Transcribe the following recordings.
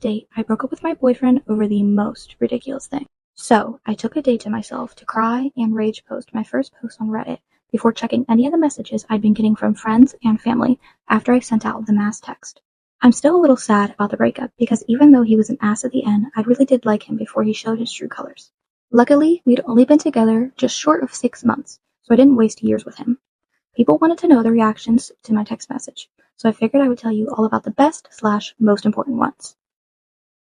date, I broke up with my boyfriend over the most ridiculous thing. So, I took a day to myself to cry and rage post my first post on Reddit before checking any of the messages I'd been getting from friends and family after I sent out the mass text. I'm still a little sad about the breakup because even though he was an ass at the end, I really did like him before he showed his true colors. Luckily, we'd only been together just short of 6 months, so I didn't waste years with him. People wanted to know the reactions to my text message, so I figured I would tell you all about the best/most important ones.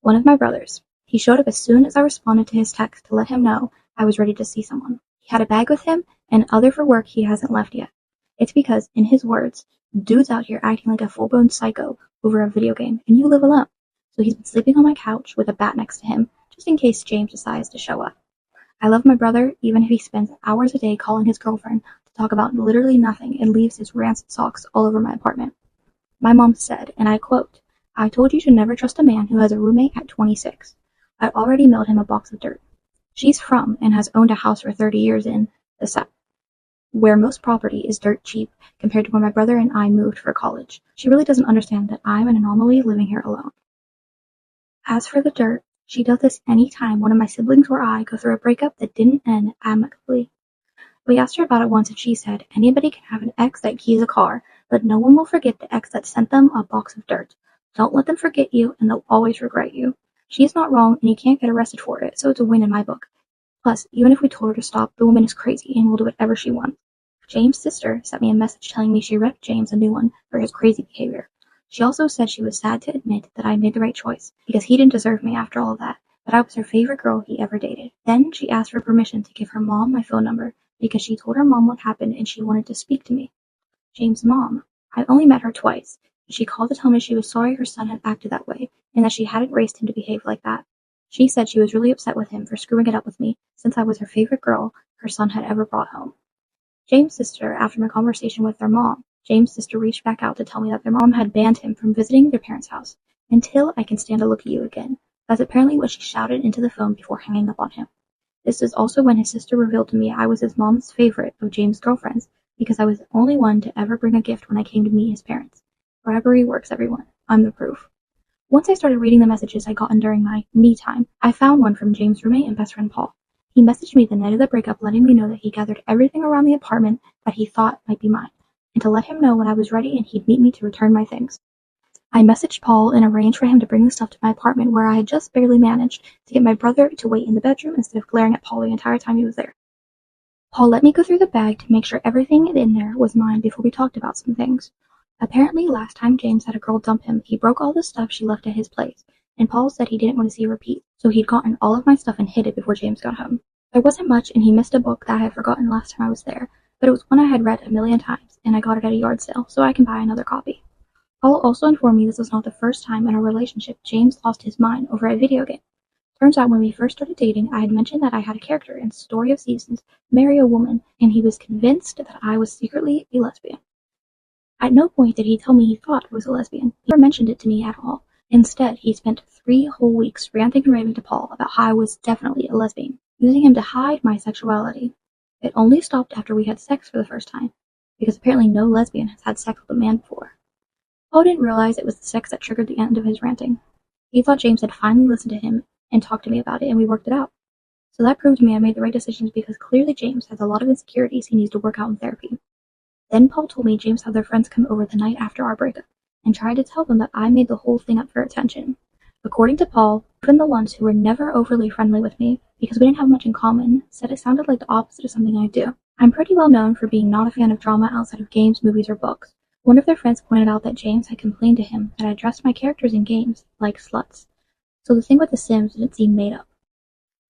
One of my brothers. He showed up as soon as I responded to his text to let him know I was ready to see someone. He had a bag with him and other for work he hasn't left yet. It's because, in his words, dude's out here acting like a full-blown psycho over a video game and you live alone. So he's been sleeping on my couch with a bat next to him just in case James decides to show up. I love my brother even if he spends hours a day calling his girlfriend to talk about literally nothing and leaves his rancid socks all over my apartment. My mom said, and I quote, "I told you to never trust a man who has a roommate at 26. I already mailed him a box of dirt." She's from and has owned a house for 30 years in the South, where most property is dirt cheap compared to when my brother and I moved for college. She really doesn't understand that I'm an anomaly living here alone. As for the dirt, she does this any time one of my siblings or I go through a breakup that didn't end amicably. We asked her about it once and she said, anybody can have an ex that keys a car, but no one will forget the ex that sent them a box of dirt. Don't let them forget you and they'll always regret you. She's not wrong and you can't get arrested for it, so it's a win in my book. Plus, even if we told her to stop, the woman is crazy and will do whatever she wants. James' sister sent me a message telling me she ripped James a new one for his crazy behavior. She also said she was sad to admit that I made the right choice, because he didn't deserve me after all of that, but I was her favorite girl he ever dated. Then she asked for permission to give her mom my phone number, because she told her mom what happened and she wanted to speak to me. James' mom. I only met her twice. She called to tell me she was sorry her son had acted that way, and that she hadn't raised him to behave like that. She said she was really upset with him for screwing it up with me, since I was her favorite girl her son had ever brought home. James' sister, after my conversation with their mom, James' sister reached back out to tell me that their mom had banned him from visiting their parents' house, until I can stand to look at you again. That's apparently what she shouted into the phone before hanging up on him. This is also when his sister revealed to me I was his mom's favorite of James' girlfriends, because I was the only one to ever bring a gift when I came to meet his parents. Bribery works, everyone. I'm the proof. Once I started reading the messages I'd gotten during my me time, I found one from James' roommate and best friend Paul. He messaged me the night of the breakup letting me know that he gathered everything around the apartment that he thought might be mine, and to let him know when I was ready and he'd meet me to return my things. I messaged Paul and arranged for him to bring the stuff to my apartment where I had just barely managed to get my brother to wait in the bedroom instead of glaring at Paul the entire time he was there. Paul let me go through the bag to make sure everything in there was mine before we talked about some things. Apparently, last time James had a girl dump him, he broke all the stuff she left at his place, and Paul said he didn't want to see a repeat, so he'd gotten all of my stuff and hid it before James got home. There wasn't much, and he missed a book that I had forgotten last time I was there, but it was one I had read a million times, and I got it at a yard sale, so I can buy another copy. Paul also informed me this was not the first time in our relationship James lost his mind over a video game. Turns out when we first started dating, I had mentioned that I had a character in Story of Seasons marry a woman, and he was convinced that I was secretly a lesbian. At no point did he tell me he thought I was a lesbian. He never mentioned it to me at all. Instead, he spent 3 whole weeks ranting and raving to Paul about how I was definitely a lesbian, using him to hide my sexuality. It only stopped after we had sex for the first time, because apparently no lesbian has had sex with a man before. Paul didn't realize it was the sex that triggered the end of his ranting. He thought James had finally listened to him and talked to me about it, and we worked it out. So that proved to me I made the right decisions because clearly James has a lot of insecurities he needs to work out in therapy. Then Paul told me James had their friends come over the night after our breakup, and tried to tell them that I made the whole thing up for attention. According to Paul, even the ones who were never overly friendly with me, because we didn't have much in common, said it sounded like the opposite of something I do. I'm pretty well known for being not a fan of drama outside of games, movies, or books. One of their friends pointed out that James had complained to him that I dressed my characters in games like sluts, so the thing with The Sims didn't seem made up.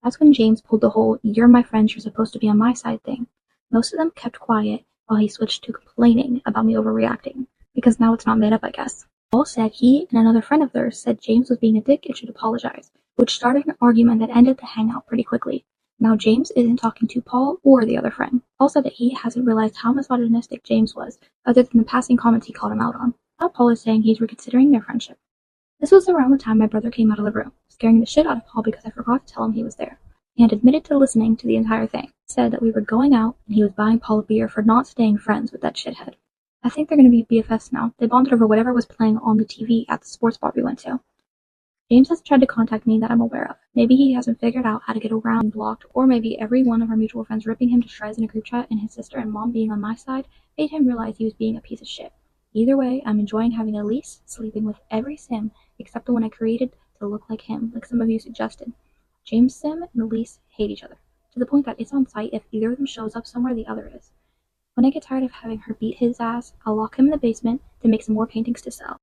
That's when James pulled the whole "you're my friend, you're supposed to be on my side" thing. Most of them kept quiet, while he switched to complaining about me overreacting, because now it's not made up, I guess. Paul said he and another friend of theirs said James was being a dick and should apologize, which started an argument that ended the hangout pretty quickly. Now James isn't talking to Paul or the other friend. Paul said that he hasn't realized how misogynistic James was, other than the passing comments he called him out on. Now Paul is saying he's reconsidering their friendship. This was around the time my brother came out of the room, scaring the shit out of Paul because I forgot to tell him he was there, and admitted to listening to the entire thing. He said that we were going out and he was buying Paul a beer for not staying friends with that shithead. I think they're going to be BFFs now. They bonded over whatever was playing on the TV at the sports bar we went to. James hasn't tried to contact me that I'm aware of. Maybe he hasn't figured out how to get around being blocked, or maybe every one of our mutual friends ripping him to shreds in a group chat and his sister and mom being on my side made him realize he was being a piece of shit. Either way, I'm enjoying having Elise sleeping with every sim except the one I created to look like him, like some of you suggested. James' sim and Elise hate each other, to the point that it's on site if either of them shows up somewhere the other is. When I get tired of having her beat his ass, I'll lock him in the basement to make some more paintings to sell.